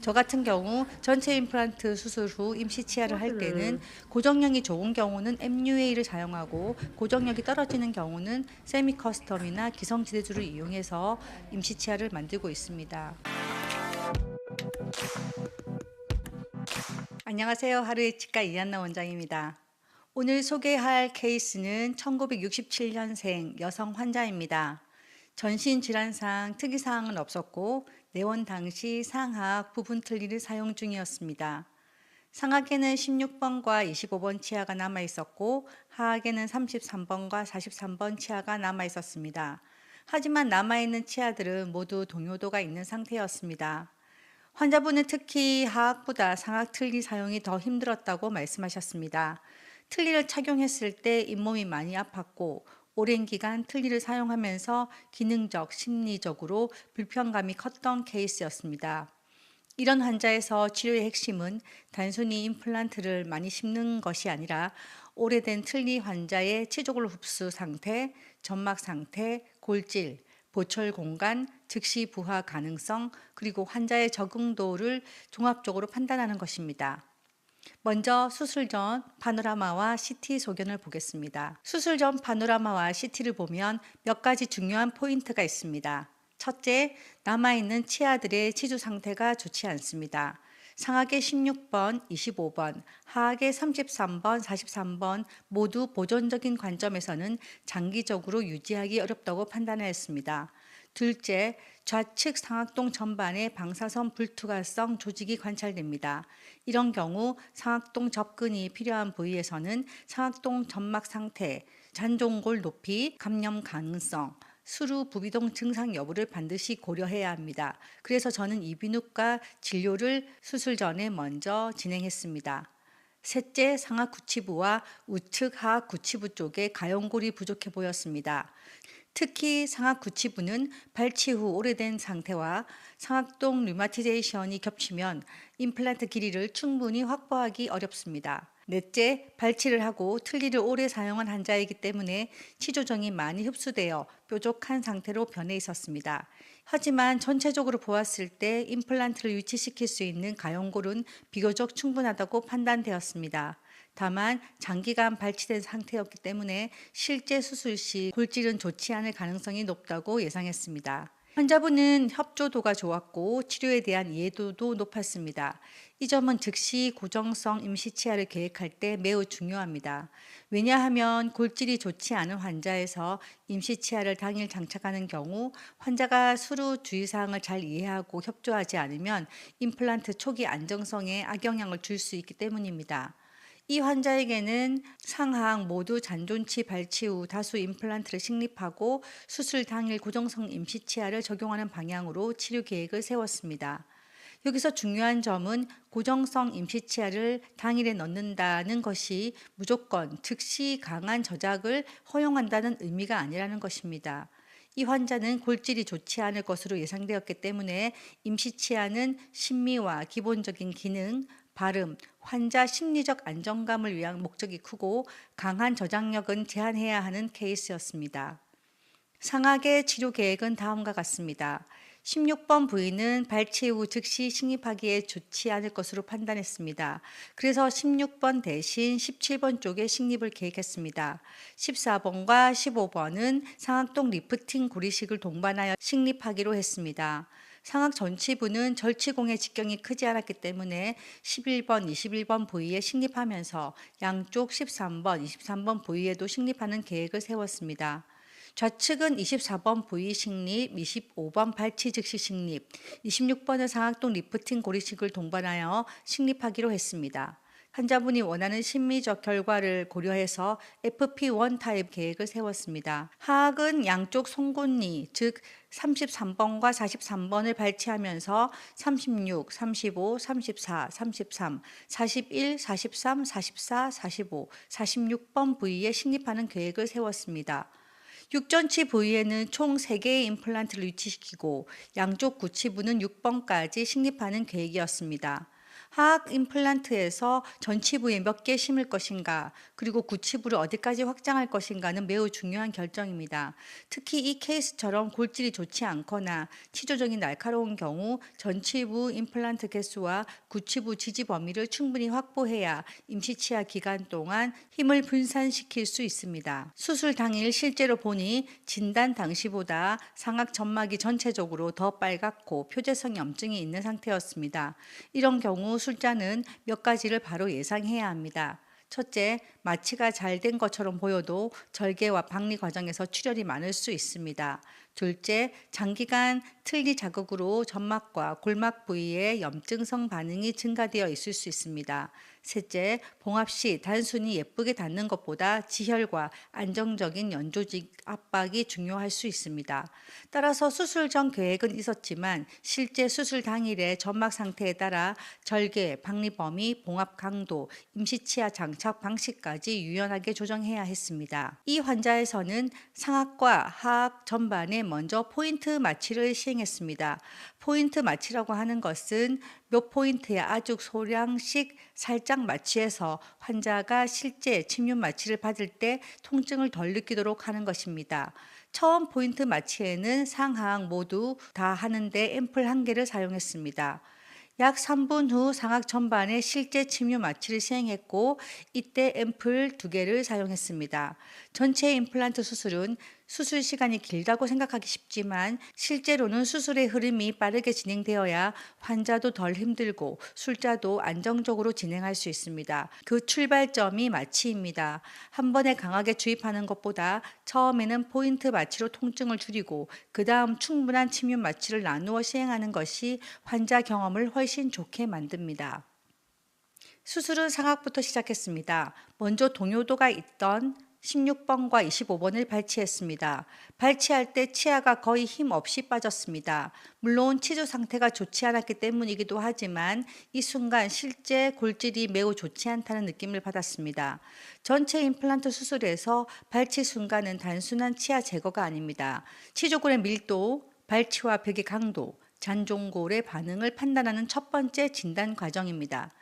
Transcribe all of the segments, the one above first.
저 같은 경우 전체 임플란트 수술 후 임시 치아를 할 때는 음. 고정력이 좋은 경우는 MUA를 사용하고 고정력이 떨어지는 경우는 세미 커스텀이나 기성지대주를 이용해서 임시 치아를 만들고 있습니다. 안녕하세요. 하루의 치과 이한나 원장입니다. 오늘 소개할 케이스는 1967년생 여성 환자입니다. 전신 질환상 특이사항은 없었고 내원 당시 상하악 부분 틀니를 사용 중이었습니다. 상악에는 16번과 25번 치아가 남아 있었고 하악에는 33번과 43번 치아가 남아 있었습니다. 하지만 남아있는 치아들은 모두 동요도가 있는 상태였습니다. 환자분은 특히 하악보다 상악 틀니 사용이 더 힘들었다고 말씀하셨습니다. 틀니를 착용했을 때 잇몸이 많이 아팠고 오랜 기간 틀니를 사용하면서 기능적, 심리적으로 불편감이 컸던 케이스였습니다. 이런 환자에서 치료의 핵심은 단순히 임플란트를 많이 심는 것이 아니라 오래된 틀니 환자의 치조골 흡수 상태, 점막 상태, 골질, 보철 공간, 즉시 부하 가능성, 그리고 환자의 적응도를 종합적으로 판단하는 것입니다. 먼저 수술 전 파노라마와 CT 소견을 보겠습니다. 수술 전 파노라마와 CT를 보면 몇 가지 중요한 포인트가 있습니다. 첫째, 남아있는 치아들의 치주 상태가 좋지 않습니다. 상악의 16번, 25번, 하악의 33번, 43번 모두 보존적인 관점에서는 장기적으로 유지하기 어렵다고 판단하였습니다. 둘째, 좌측 상악동 전반에 방사선 불투과성 조직이 관찰됩니다. 이런 경우 상악동 접근이 필요한 부위에서는 상악동 점막 상태, 잔종골 높이, 감염 가능성, 수루 부비동 증상 여부를 반드시 고려해야 합니다. 그래서 저는 이비인후과 진료를 수술 전에 먼저 진행했습니다. 셋째, 상악 구치부와 우측 하악 구치부 쪽에 가용골이 부족해 보였습니다. 특히 상악 구치부는 발치 후 오래된 상태와 상악동 류마티제이션이 겹치면 임플란트 길이를 충분히 확보하기 어렵습니다. 넷째, 발치를 하고 틀니를 오래 사용한 환자이기 때문에 치조정이 많이 흡수되어 뾰족한 상태로 변해 있었습니다. 하지만 전체적으로 보았을 때 임플란트를 위치시킬 수 있는 가용골은 비교적 충분하다고 판단되었습니다. 다만 장기간 발치된 상태였기 때문에 실제 수술 시 골질은 좋지 않을 가능성이 높다고 예상했습니다. 환자분은 협조도가 좋았고 치료에 대한 이해도도 높았습니다. 이 점은 즉시 고정성 임시치아를 계획할 때 매우 중요합니다. 왜냐하면 골질이 좋지 않은 환자에서 임시치아를 당일 장착하는 경우 환자가 수루 주의사항을 잘 이해하고 협조하지 않으면 임플란트 초기 안정성에 악영향을 줄 수 있기 때문입니다. 이 환자에게는 상하악 모두 잔존치 발치 후 다수 임플란트를 식립하고 수술 당일 고정성 임시치아를 적용하는 방향으로 치료 계획을 세웠습니다. 여기서 중요한 점은 고정성 임시치아를 당일에 넣는다는 것이 무조건 즉시 강한 저작을 허용한다는 의미가 아니라는 것입니다. 이 환자는 골질이 좋지 않을 것으로 예상되었기 때문에 임시치아는 심미와 기본적인 기능, 발음, 환자 심리적 안정감을 위한 목적이 크고 강한 저장력은 제한해야 하는 케이스였습니다. 상악의 치료 계획은 다음과 같습니다. 16번 부위는 발치 후 즉시 식립하기에 좋지 않을 것으로 판단했습니다. 그래서 16번 대신 17번 쪽에 식립을 계획했습니다. 14번과 15번은 상악동 리프팅 고리식을 동반하여 식립하기로 했습니다. 상악 전치부는 절치공의 직경이 크지 않았기 때문에 11번, 21번 부위에 식립하면서 양쪽 13번, 23번 부위에도 식립하는 계획을 세웠습니다. 좌측은 24번 부위 식립, 25번 발치 즉시 식립, 26번은 상악동 리프팅 고리식을 동반하여 식립하기로 했습니다. 환자분이 원하는 심리적 결과를 고려해서 FP1 타입 계획을 세웠습니다. 하악은 양쪽 송곳니, 즉 33번과 43번을 발치하면서 36, 35, 34, 33, 41, 43, 44, 45, 46번 부위에 식립하는 계획을 세웠습니다. 육전치 부위에는 총 3개의 임플란트를 위치시키고 양쪽 구치부는 6번까지 식립하는 계획이었습니다. 하악 임플란트에서 전치부에 몇 개 심을 것인가, 그리고 구치부를 어디까지 확장할 것인가는 매우 중요한 결정입니다. 특히 이 케이스처럼 골질이 좋지 않거나 치조적인 날카로운 경우 전치부 임플란트 개수와 구치부 지지 범위를 충분히 확보해야 임시 치아 기간 동안 힘을 분산시킬 수 있습니다. 수술 당일 실제로 보니 진단 당시보다 상악 점막이 전체적으로 더 빨갛고 표재성 염증이 있는 상태였습니다. 이런 경우 술자는 몇 가지를 바로 예상해야 합니다. 첫째, 마취가 잘 된 것처럼 보여도 절개와 박리 과정에서 출혈이 많을 수 있습니다. 둘째, 장기간 틀니 자극으로 점막과 골막 부위에 염증성 반응이 증가되어 있을 수 있습니다. 셋째, 봉합 시 단순히 예쁘게 닿는 것보다 지혈과 안정적인 연조직 압박이 중요할 수 있습니다. 따라서 수술 전 계획은 있었지만 실제 수술 당일의 점막 상태에 따라 절개, 박리 범위, 봉합 강도, 임시치아 장착 방식까지 유연하게 조정해야 했습니다. 이 환자에서는 상악과 하악 전반에 먼저 포인트 마취를 시행했습니다. 포인트 마취라고 하는 것은 몇 포인트의 아주 소량씩 살짝 마취해서 환자가 실제 침륜 마취를 받을 때 통증을 덜 느끼도록 하는 것입니다. 처음 포인트 마취에는 상하악 모두 다 하는데 앰플 1개를 사용했습니다. 약 3분 후 상악 전반에 실제 침륜 마취를 시행했고 이때 앰플 2개를 사용했습니다. 전체 임플란트 수술은 수술 시간이 길다고 생각하기 쉽지만 실제로는 수술의 흐름이 빠르게 진행되어야 환자도 덜 힘들고 술자도 안정적으로 진행할 수 있습니다. 그 출발점이 마취입니다. 한 번에 강하게 주입하는 것보다 처음에는 포인트 마취로 통증을 줄이고 그 다음 충분한 침륜 마취를 나누어 시행하는 것이 환자 경험을 훨씬 좋게 만듭니다. 수술은 상악부터 시작했습니다. 먼저 동요도가 있던 16번과 25번을 발치했습니다. 발치할 때 치아가 거의 힘 없이 빠졌습니다. 물론 치주 상태가 좋지 않았기 때문이기도 하지만 이 순간 실제 골질이 매우 좋지 않다는 느낌을 받았습니다. 전체 임플란트 수술에서 발치 순간은 단순한 치아 제거가 아닙니다. 치조골의 밀도, 발치와 벽의 강도, 잔종골의 반응을 판단하는 첫 번째 진단 과정입니다.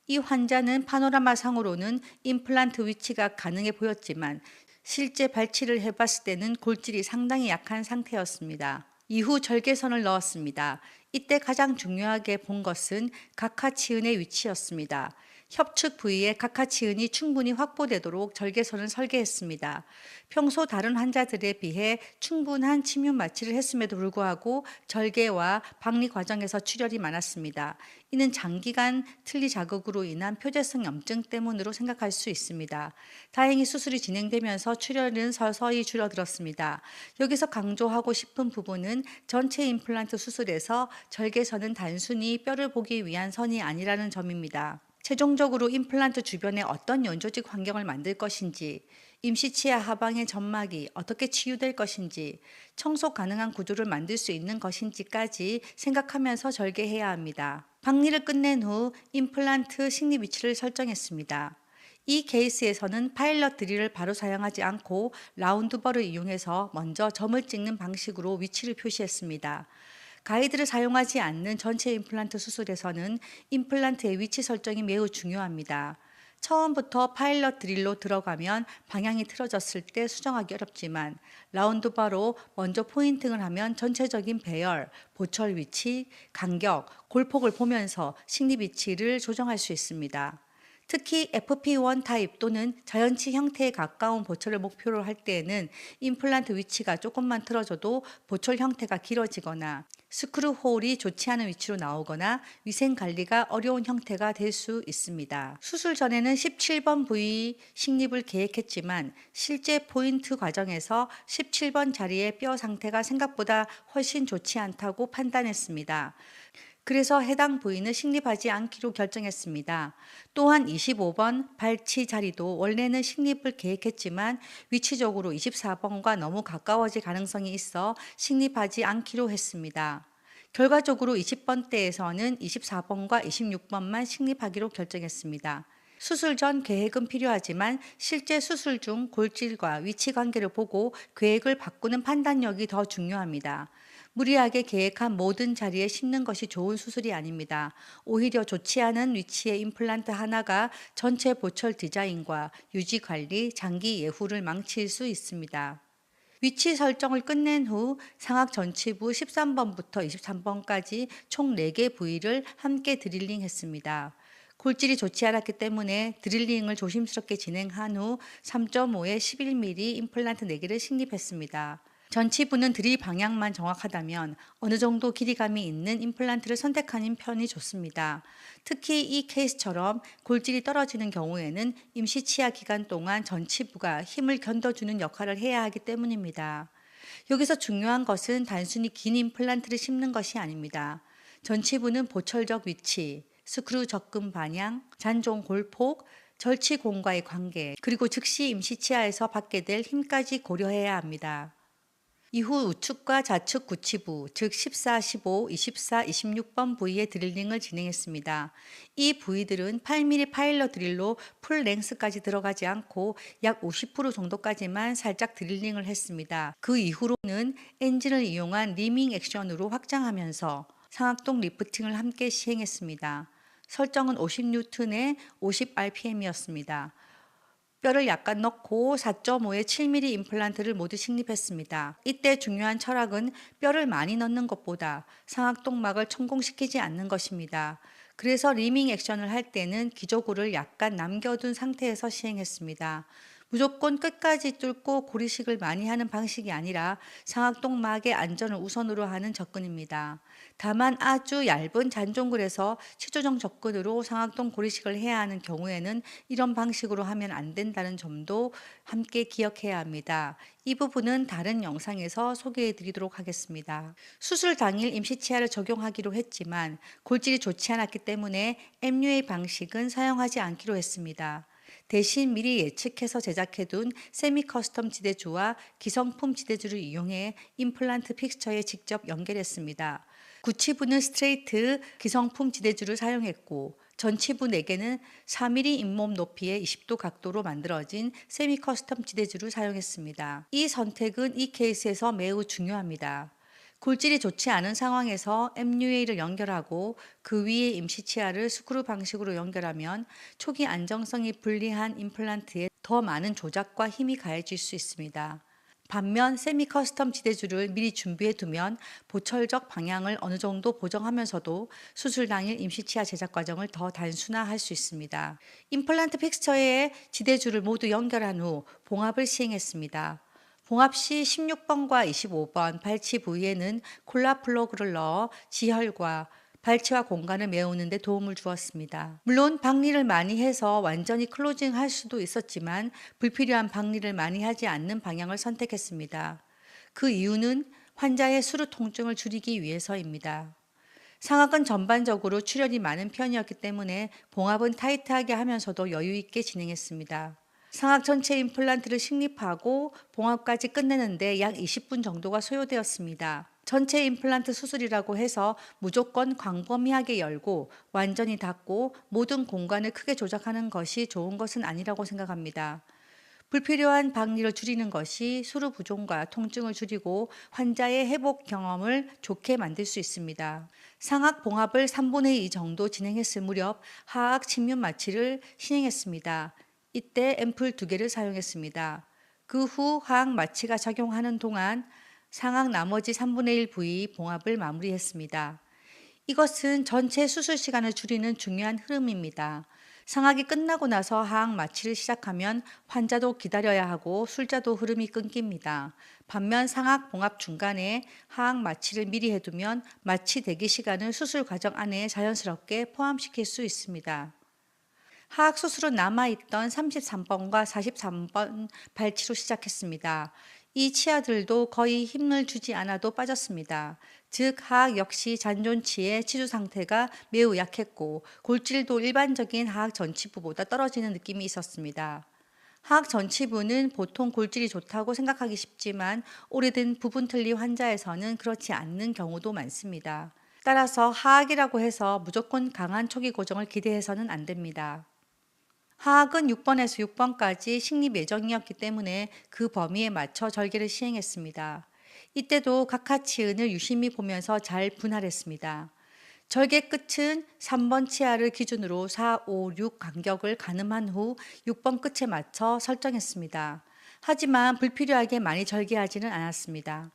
이 환자는 파노라마 상으로는 임플란트 위치가 가능해 보였지만 실제 발치를 해봤을 때는 골질이 상당히 약한 상태였습니다. 이후 절개선을 넣었습니다. 이때 가장 중요하게 본 것은 각하치은의 위치였습니다. 협축 부위에 각하치은이 충분히 확보되도록 절개선을 설계했습니다. 평소 다른 환자들에 비해 충분한 침륜 마취를 했음에도 불구하고 절개와 박리 과정에서 출혈이 많았습니다. 이는 장기간 틀니 자극으로 인한 표재성 염증 때문으로 생각할 수 있습니다. 다행히 수술이 진행되면서 출혈은 서서히 줄어들었습니다. 여기서 강조하고 싶은 부분은 전체 임플란트 수술에서 절개선은 단순히 뼈를 보기 위한 선이 아니라는 점입니다. 최종적으로 임플란트 주변에 어떤 연조직 환경을 만들 것인지, 임시치아 하방의 점막이 어떻게 치유될 것인지, 청소 가능한 구조를 만들 수 있는 것인지까지 생각하면서 절개해야 합니다. 박리를 끝낸 후 임플란트 식립 위치를 설정했습니다. 이 케이스에서는 파일럿 드릴을 바로 사용하지 않고 라운드버를 이용해서 먼저 점을 찍는 방식으로 위치를 표시했습니다. 가이드를 사용하지 않는 전체 임플란트 수술에서는 임플란트의 위치 설정이 매우 중요합니다. 처음부터 파일럿 드릴로 들어가면 방향이 틀어졌을 때 수정하기 어렵지만 라운드바로 먼저 포인팅을 하면 전체적인 배열, 보철 위치, 간격, 골폭을 보면서 식립 위치를 조정할 수 있습니다. 특히 FP1 타입 또는 자연치 형태에 가까운 보철을 목표로 할 때에는 임플란트 위치가 조금만 틀어져도 보철 형태가 길어지거나 스크류 홀이 좋지 않은 위치로 나오거나 위생 관리가 어려운 형태가 될 수 있습니다. 수술 전에는 17번 부위 식립을 계획했지만 실제 포인트 과정에서 17번 자리의 뼈 상태가 생각보다 훨씬 좋지 않다고 판단했습니다. 그래서 해당 부위는 식립하지 않기로 결정했습니다. 또한 25번 발치 자리도 원래는 식립을 계획했지만 위치적으로 24번과 너무 가까워질 가능성이 있어 식립하지 않기로 했습니다. 결과적으로 20번대에서는 24번과 26번만 식립하기로 결정했습니다. 수술 전 계획은 필요하지만 실제 수술 중 골질과 위치 관계를 보고 계획을 바꾸는 판단력이 더 중요합니다. 무리하게 계획한 모든 자리에 심는 것이 좋은 수술이 아닙니다. 오히려 좋지 않은 위치의 임플란트 하나가 전체 보철 디자인과 유지 관리, 장기 예후를 망칠 수 있습니다. 위치 설정을 끝낸 후 상악 전치부 13번부터 23번까지 총 4개 부위를 함께 드릴링 했습니다. 골질이 좋지 않았기 때문에 드릴링을 조심스럽게 진행한 후 3.5에 11mm 임플란트 4개를 식립했습니다. 전치부는 드릴 방향만 정확하다면 어느 정도 길이감이 있는 임플란트를 선택하는 편이 좋습니다. 특히 이 케이스처럼 골질이 떨어지는 경우에는 임시 치아 기간 동안 전치부가 힘을 견뎌주는 역할을 해야 하기 때문입니다. 여기서 중요한 것은 단순히 긴 임플란트를 심는 것이 아닙니다. 전치부는 보철적 위치, 스크류 접근 방향, 잔종 골폭, 절치 공과의 관계, 그리고 즉시 임시 치아에서 받게 될 힘까지 고려해야 합니다. 이후 우측과 좌측 구치부, 즉 14, 15, 24, 26번 부위의 드릴링을 진행했습니다. 이 부위들은 8mm 파일러 드릴로 풀 랭스까지 들어가지 않고 약 50% 정도까지만 살짝 드릴링을 했습니다. 그 이후로는 엔진을 이용한 리밍 액션으로 확장하면서 상악동 리프팅을 함께 시행했습니다. 설정은 50N에 50rpm이었습니다. 뼈를 약간 넣고 4.5에 7mm 임플란트를 모두 식립했습니다. 이때 중요한 철학은 뼈를 많이 넣는 것보다 상악동막을 천공시키지 않는 것입니다. 그래서 리밍 액션을 할 때는 기저골을 약간 남겨둔 상태에서 시행했습니다. 무조건 끝까지 뚫고 고리식을 많이 하는 방식이 아니라 상악동막의 안전을 우선으로 하는 접근입니다. 다만 아주 얇은 잔종글에서 치조정 접근으로 상악동 고리식을 해야 하는 경우에는 이런 방식으로 하면 안 된다는 점도 함께 기억해야 합니다. 이 부분은 다른 영상에서 소개해 드리도록 하겠습니다. 수술 당일 임시치아를 적용하기로 했지만 골질이 좋지 않았기 때문에 MUA 방식은 사용하지 않기로 했습니다. 대신 미리 예측해서 제작해둔 세미 커스텀 지대주와 기성품 지대주를 이용해 임플란트 픽스처에 직접 연결했습니다. 구치부는 스트레이트 기성품 지대주를 사용했고 전치부 4개는 4mm 잇몸 높이의 20도 각도로 만들어진 세미 커스텀 지대주를 사용했습니다. 이 선택은 이 케이스에서 매우 중요합니다. 골질이 좋지 않은 상황에서 MUA를 연결하고 그 위에 임시치아를 스크류 방식으로 연결하면 초기 안정성이 불리한 임플란트에 더 많은 조작과 힘이 가해질 수 있습니다. 반면 세미 커스텀 지대주를 미리 준비해 두면 보철적 방향을 어느 정도 보정하면서도 수술 당일 임시치아 제작 과정을 더 단순화할 수 있습니다. 임플란트 픽스처에 지대주를 모두 연결한 후 봉합을 시행했습니다. 봉합 시 16번과 25번 발치 부위에는 콜라 플러그를 넣어 지혈과 발치와 공간을 메우는 데 도움을 주었습니다. 물론 박리를 많이 해서 완전히 클로징할 수도 있었지만 불필요한 박리를 많이 하지 않는 방향을 선택했습니다. 그 이유는 환자의 수루 통증을 줄이기 위해서입니다. 상악은 전반적으로 출혈이 많은 편이었기 때문에 봉합은 타이트하게 하면서도 여유 있게 진행했습니다. 상악 전체 임플란트를 식립하고 봉합까지 끝내는데 약 20분 정도가 소요되었습니다. 전체 임플란트 수술이라고 해서 무조건 광범위하게 열고 완전히 닫고 모든 공간을 크게 조작하는 것이 좋은 것은 아니라고 생각합니다. 불필요한 박리를 줄이는 것이 수루 부종과 통증을 줄이고 환자의 회복 경험을 좋게 만들 수 있습니다. 상악 봉합을 3분의 2 정도 진행했을 무렵 하악 침륜 마취를 시행했습니다. 이때 앰플 2개를 사용했습니다. 그 후 하악 마취가 작용하는 동안 상악 나머지 3분의 1 부위 봉합을 마무리했습니다. 이것은 전체 수술 시간을 줄이는 중요한 흐름입니다. 상악이 끝나고 나서 하악 마취를 시작하면 환자도 기다려야 하고 술자도 흐름이 끊깁니다. 반면 상악 봉합 중간에 하악 마취를 미리 해두면 마취 대기 시간을 수술 과정 안에 자연스럽게 포함시킬 수 있습니다. 하악 수술은 남아있던 33번과 43번 발치로 시작했습니다. 이 치아들도 거의 힘을 주지 않아도 빠졌습니다. 즉 하악 역시 잔존치의 치주 상태가 매우 약했고 골질도 일반적인 하악 전치부보다 떨어지는 느낌이 있었습니다. 하악 전치부는 보통 골질이 좋다고 생각하기 쉽지만 오래된 부분 틀니 환자에서는 그렇지 않는 경우도 많습니다. 따라서 하악이라고 해서 무조건 강한 초기 고정을 기대해서는 안 됩니다. 하악은 6번에서 6번까지 식립 예정이었기 때문에 그 범위에 맞춰 절개를 시행했습니다. 이때도 각하치은을 유심히 보면서 잘 분할했습니다. 절개 끝은 3번 치아를 기준으로 4, 5, 6 간격을 가늠한 후 6번 끝에 맞춰 설정했습니다. 하지만 불필요하게 많이 절개하지는 않았습니다.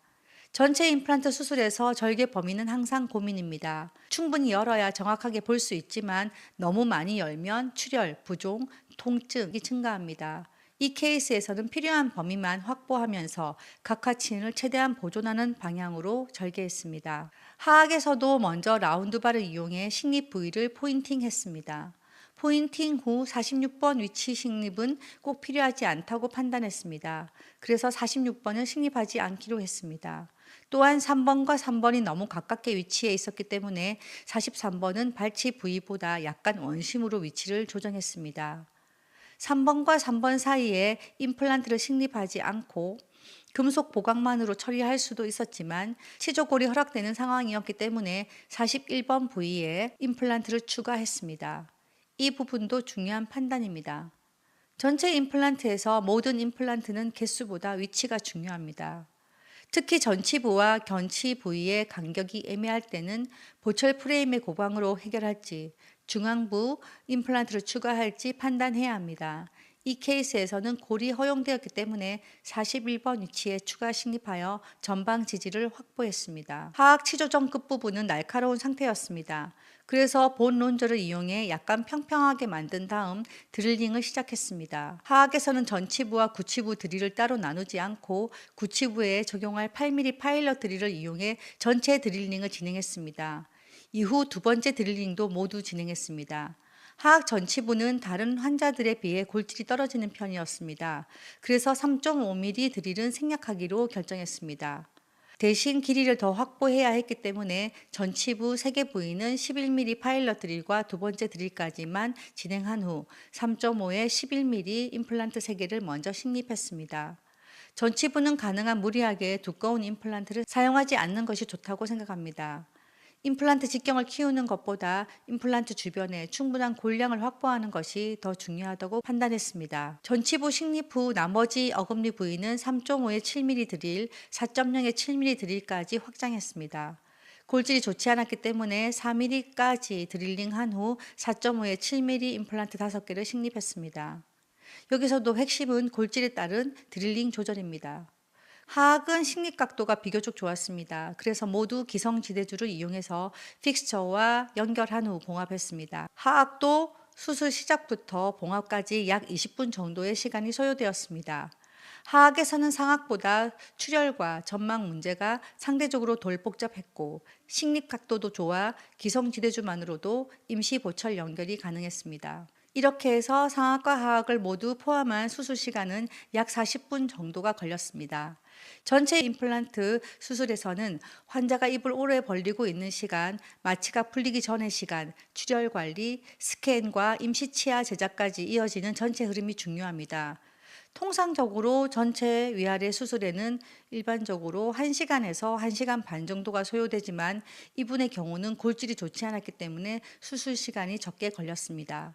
전체 임플란트 수술에서 절개 범위는 항상 고민입니다. 충분히 열어야 정확하게 볼 수 있지만 너무 많이 열면 출혈, 부종, 통증이 증가합니다. 이 케이스에서는 필요한 범위만 확보하면서 각하치은을 최대한 보존하는 방향으로 절개했습니다. 하악에서도 먼저 라운드바를 이용해 식립 부위를 포인팅했습니다. 포인팅 후 46번 위치 식립은 꼭 필요하지 않다고 판단했습니다. 그래서 46번을 식립하지 않기로 했습니다. 또한 3번과 3번이 너무 가깝게 위치해 있었기 때문에 43번은 발치 부위보다 약간 원심으로 위치를 조정했습니다. 3번과 3번 사이에 임플란트를 식립하지 않고 금속 보강만으로 처리할 수도 있었지만 치조골이 허락되는 상황이었기 때문에 41번 부위에 임플란트를 추가했습니다. 이 부분도 중요한 판단입니다. 전체 임플란트에서 모든 임플란트는 개수보다 위치가 중요합니다. 특히 전치부와 견치 부위의 간격이 애매할 때는 보철 프레임의 고광으로 해결할지 중앙부 임플란트를 추가할지 판단해야 합니다. 이 케이스에서는 골이 허용되었기 때문에 41번 위치에 추가 식립하여 전방 지지를 확보했습니다. 하악 치조정 끝부분은 날카로운 상태였습니다. 그래서 본 론저를 이용해 약간 평평하게 만든 다음 드릴링을 시작했습니다. 하악에서는 전치부와 구치부 드릴을 따로 나누지 않고 구치부에 적용할 8mm 파일럿 드릴을 이용해 전체 드릴링을 진행했습니다. 이후 두 번째 드릴링도 모두 진행했습니다. 하악 전치부는 다른 환자들에 비해 골질이 떨어지는 편이었습니다. 그래서 3.5mm 드릴은 생략하기로 결정했습니다. 대신 길이를 더 확보해야 했기 때문에 전치부 3개 부위는 11mm 파일럿 드릴과 두 번째 드릴까지만 진행한 후 3.5에 11mm 임플란트 3개를 먼저 식립했습니다. 전치부는 가능한 무리하게 두꺼운 임플란트를 사용하지 않는 것이 좋다고 생각합니다. 임플란트 직경을 키우는 것보다 임플란트 주변에 충분한 골량을 확보하는 것이 더 중요하다고 판단했습니다. 전치부 식립 후 나머지 어금니 부위는 3.5에 7mm 드릴, 4.0에 7mm 드릴까지 확장했습니다. 골질이 좋지 않았기 때문에 4mm까지 드릴링한 후 4.5에 7mm 임플란트 5개를 식립했습니다. 여기서도 핵심은 골질에 따른 드릴링 조절입니다. 하악은 식립 각도가 비교적 좋았습니다. 그래서 모두 기성지대주를 이용해서 픽스처와 연결한 후 봉합했습니다. 하악도 수술 시작부터 봉합까지 약 20분 정도의 시간이 소요되었습니다. 하악에서는 상악보다 출혈과 점막 문제가 상대적으로 덜 복잡했고 식립 각도도 좋아 기성지대주만으로도 임시 보철 연결이 가능했습니다. 이렇게 해서 상악과 하악을 모두 포함한 수술 시간은 약 40분 정도가 걸렸습니다. 전체 임플란트 수술에서는 환자가 입을 오래 벌리고 있는 시간, 마취가 풀리기 전의 시간, 출혈 관리, 스캔과 임시 치아 제작까지 이어지는 전체 흐름이 중요합니다. 통상적으로 전체 위아래 수술에는 일반적으로 1시간에서 1시간 반 정도가 소요되지만 이분의 경우는 골질이 좋지 않았기 때문에 수술 시간이 적게 걸렸습니다.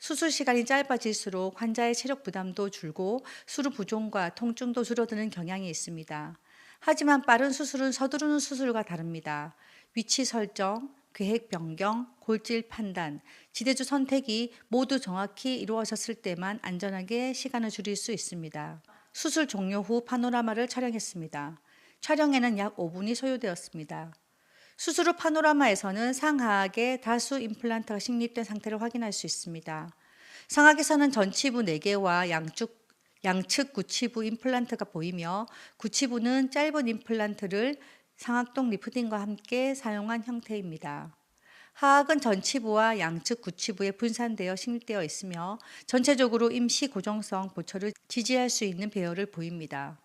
수술 시간이 짧아질수록 환자의 체력 부담도 줄고 수루 부종과 통증도 줄어드는 경향이 있습니다. 하지만 빠른 수술은 서두르는 수술과 다릅니다. 위치 설정, 계획 변경, 골질 판단, 지대주 선택이 모두 정확히 이루어졌을 때만 안전하게 시간을 줄일 수 있습니다. 수술 종료 후 파노라마를 촬영했습니다. 촬영에는 약 5분이 소요되었습니다. 수술 후 파노라마에서는 상하악에 다수 임플란트가 식립된 상태를 확인할 수 있습니다. 상악에서는 전치부 4개와 양측 구치부 임플란트가 보이며 구치부는 짧은 임플란트를 상악동 리프팅과 함께 사용한 형태입니다. 하악은 전치부와 양측 구치부에 분산되어 식립되어 있으며 전체적으로 임시 고정성 보철을 지지할 수 있는 배열을 보입니다.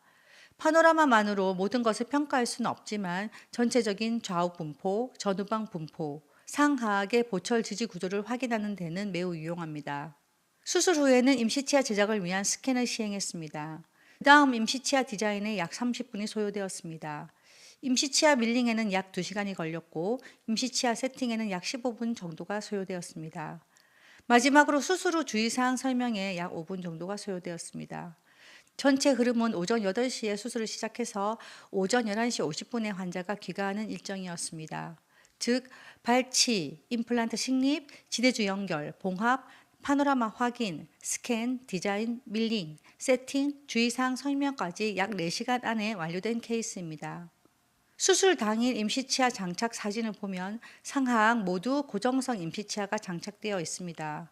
파노라마만으로 모든 것을 평가할 수는 없지만 전체적인 좌우 분포, 전후방 분포, 상하악의 보철 지지 구조를 확인하는 데는 매우 유용합니다. 수술 후에는 임시치아 제작을 위한 스캔을 시행했습니다. 그 다음 임시치아 디자인에 약 30분이 소요되었습니다. 임시치아 밀링에는 약 2시간이 걸렸고 임시치아 세팅에는 약 15분 정도가 소요되었습니다. 마지막으로 수술 후 주의사항 설명에 약 5분 정도가 소요되었습니다. 전체 흐름은 오전 8시에 수술을 시작해서 오전 11시 50분에 환자가 귀가하는 일정이었습니다. 즉, 발치, 임플란트 식립, 지대주 연결, 봉합, 파노라마 확인, 스캔, 디자인, 밀링, 세팅, 주의사항 설명까지 약 4시간 안에 완료된 케이스입니다. 수술 당일 임시치아 장착 사진을 보면 상하악 모두 고정성 임시치아가 장착되어 있습니다.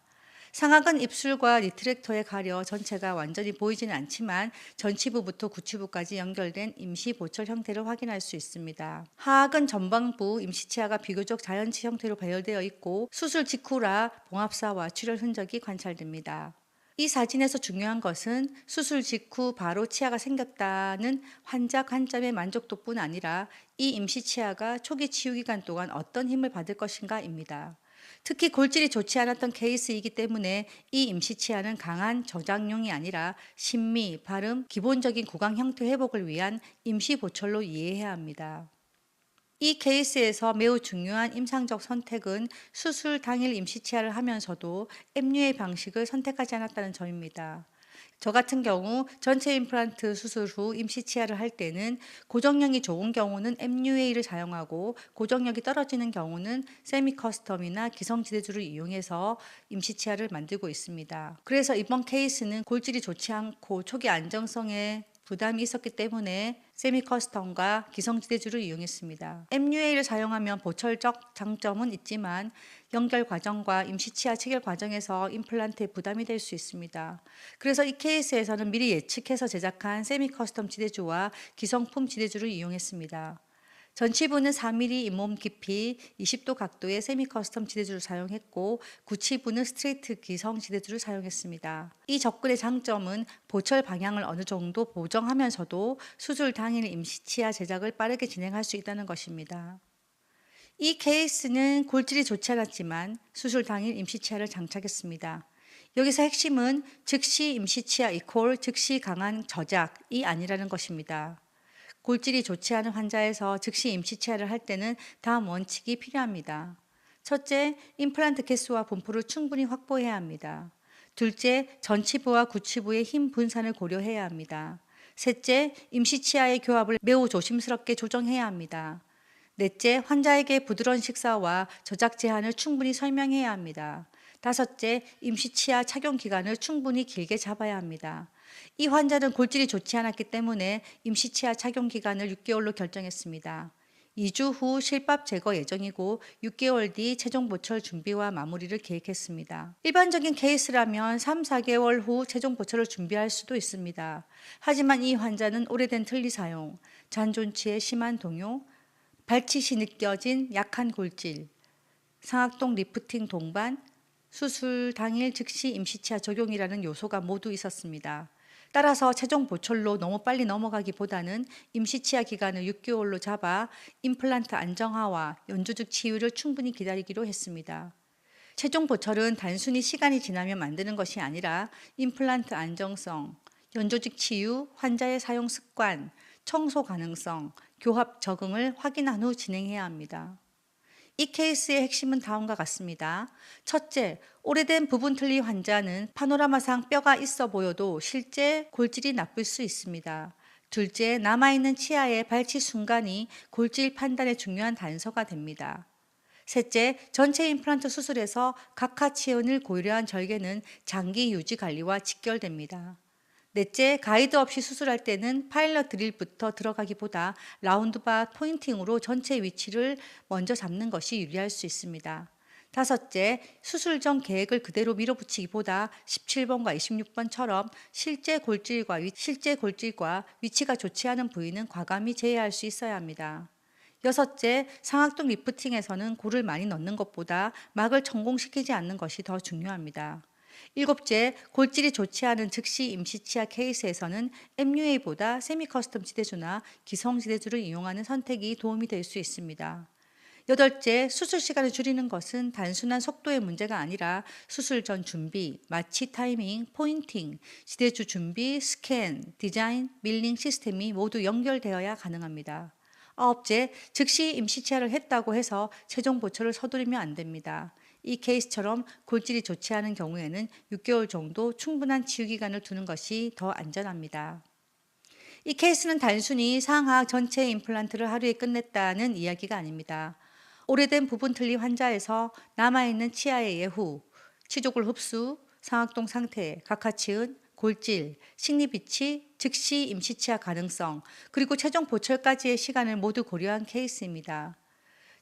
상악은 입술과 리트랙터에 가려 전체가 완전히 보이지는 않지만 전치부부터 구치부까지 연결된 임시 보철 형태를 확인할 수 있습니다. 하악은 전방부 임시치아가 비교적 자연치 형태로 배열되어 있고 수술 직후라 봉합사와 출혈 흔적이 관찰됩니다. 이 사진에서 중요한 것은 수술 직후 바로 치아가 생겼다는 환자 관점의 만족도뿐 아니라 이 임시 치아가 초기 치유 기간 동안 어떤 힘을 받을 것인가입니다. 특히 골질이 좋지 않았던 케이스이기 때문에 이 임시 치아는 강한 저장용이 아니라 심미, 발음, 기본적인 구강 형태 회복을 위한 임시 보철로 이해해야 합니다. 이 케이스에서 매우 중요한 임상적 선택은 수술 당일 임시치아를 하면서도 MUA 방식을 선택하지 않았다는 점입니다. 저 같은 경우 전체 임플란트 수술 후 임시치아를 할 때는 고정력이 좋은 경우는 MUA를 사용하고 고정력이 떨어지는 경우는 세미 커스텀이나 기성지대주를 이용해서 임시치아를 만들고 있습니다. 그래서 이번 케이스는 골질이 좋지 않고 초기 안정성에 부담이 있었기 때문에 세미 커스텀과 기성지대주를 이용했습니다. MUA를 사용하면 보철적 장점은 있지만 연결 과정과 임시치아 체결 과정에서 임플란트에 부담이 될 수 있습니다. 그래서 이 케이스에서는 미리 예측해서 제작한 세미 커스텀 지대주와 기성품 지대주를 이용했습니다. 전치부는 4mm 잇몸 깊이 20도 각도의 세미 커스텀 지대주를 사용했고 구치부는 스트레이트 기성 지대주를 사용했습니다. 이 접근의 장점은 보철 방향을 어느 정도 보정하면서도 수술 당일 임시치아 제작을 빠르게 진행할 수 있다는 것입니다. 이 케이스는 골질이 좋지 않았지만 수술 당일 임시치아를 장착했습니다. 여기서 핵심은 즉시 임시치아 이퀄 즉시 강한 저작이 아니라는 것입니다. 골질이 좋지 않은 환자에서 즉시 임시치아를 할 때는 다음 원칙이 필요합니다. 첫째, 임플란트 개수와 분포를 충분히 확보해야 합니다. 둘째, 전치부와 구치부의 힘 분산을 고려해야 합니다. 셋째, 임시치아의 교합을 매우 조심스럽게 조정해야 합니다. 넷째, 환자에게 부드러운 식사와 저작 제한을 충분히 설명해야 합니다. 다섯째, 임시치아 착용 기간을 충분히 길게 잡아야 합니다. 이 환자는 골질이 좋지 않았기 때문에 임시치아 착용 기간을 6개월로 결정했습니다. 2주 후 실밥 제거 예정이고 6개월 뒤 최종 보철 준비와 마무리를 계획했습니다. 일반적인 케이스라면 3, 4개월 후 최종 보철을 준비할 수도 있습니다. 하지만 이 환자는 오래된 틀니 사용, 잔존치의 심한 동요, 발치시 느껴진 약한 골질, 상악동 리프팅 동반, 수술 당일 즉시 임시치아 적용이라는 요소가 모두 있었습니다. 따라서 최종 보철로 너무 빨리 넘어가기보다는 임시치아 기간을 6개월로 잡아 임플란트 안정화와 연조직 치유를 충분히 기다리기로 했습니다. 최종 보철은 단순히 시간이 지나면 만드는 것이 아니라 임플란트 안정성, 연조직 치유, 환자의 사용 습관, 청소 가능성, 교합 적응을 확인한 후 진행해야 합니다. 이 케이스의 핵심은 다음과 같습니다. 첫째, 오래된 부분 틀니 환자는 파노라마상 뼈가 있어 보여도 실제 골질이 나쁠 수 있습니다. 둘째, 남아있는 치아의 발치 순간이 골질 판단에 중요한 단서가 됩니다. 셋째, 전체 임플란트 수술에서 각하 치연을 고려한 절개는 장기 유지 관리와 직결됩니다. 넷째, 가이드 없이 수술할 때는 파일럿 드릴부터 들어가기보다 라운드바 포인팅으로 전체 위치를 먼저 잡는 것이 유리할 수 있습니다. 다섯째, 수술 전 계획을 그대로 밀어붙이기보다 17번과 26번처럼 실제 골질과 위치가 좋지 않은 부위는 과감히 제외할 수 있어야 합니다. 여섯째, 상악동 리프팅에서는 골을 많이 넣는 것보다 막을成功시키지 않는 것이 더 중요합니다. 일곱째, 골질이 좋지 않은 즉시 임시치아 케이스에서는 MUA보다 세미 커스텀 지대주나 기성 지대주를 이용하는 선택이 도움이 될 수 있습니다. 여덟째, 수술 시간을 줄이는 것은 단순한 속도의 문제가 아니라 수술 전 준비, 마취 타이밍, 포인팅, 지대주 준비, 스캔, 디자인, 밀링 시스템이 모두 연결되어야 가능합니다. 아홉째, 즉시 임시치아를 했다고 해서 최종 보철을 서두르면 안 됩니다. 이 케이스처럼 골질이 좋지 않은 경우에는 6개월 정도 충분한 치유 기간을 두는 것이 더 안전합니다. 이 케이스는 단순히 상하악 전체 임플란트를 하루에 끝냈다는 이야기가 아닙니다. 오래된 부분 틀니 환자에서 남아있는 치아의 예후, 치조골 흡수, 상악동 상태, 각하치은, 골질, 식리비치, 즉시 임시치아 가능성, 그리고 최종 보철까지의 시간을 모두 고려한 케이스입니다.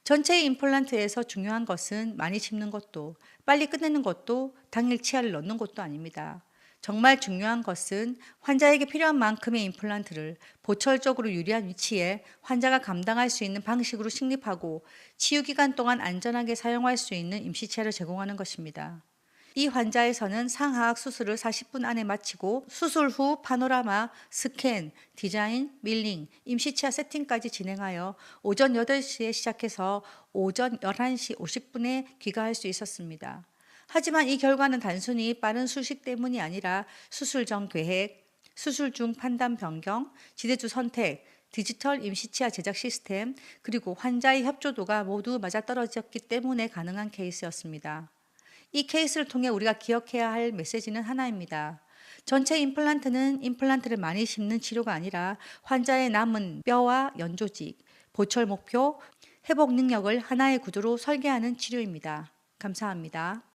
전체 임플란트에서 중요한 것은 많이 심는 것도, 빨리 끝내는 것도, 당일 치아를 넣는 것도 아닙니다. 정말 중요한 것은 환자에게 필요한 만큼의 임플란트를 보철적으로 유리한 위치에 환자가 감당할 수 있는 방식으로 식립하고 치유 기간 동안 안전하게 사용할 수 있는 임시치아를 제공하는 것입니다. 이 환자에서는 상하악 수술을 40분 안에 마치고 수술 후 파노라마, 스캔, 디자인, 밀링, 임시치아 세팅까지 진행하여 오전 8시에 시작해서 오전 11시 50분에 귀가할 수 있었습니다. 하지만 이 결과는 단순히 빠른 수식 때문이 아니라 수술 전 계획, 수술 중 판단 변경, 지대주 선택, 디지털 임시치아 제작 시스템, 그리고 환자의 협조도가 모두 맞아떨어졌기 때문에 가능한 케이스였습니다. 이 케이스를 통해 우리가 기억해야 할 메시지는 하나입니다. 전체 임플란트는 임플란트를 많이 심는 치료가 아니라 환자의 남은 뼈와 연조직, 보철 목표, 회복 능력을 하나의 구조로 설계하는 치료입니다. 감사합니다.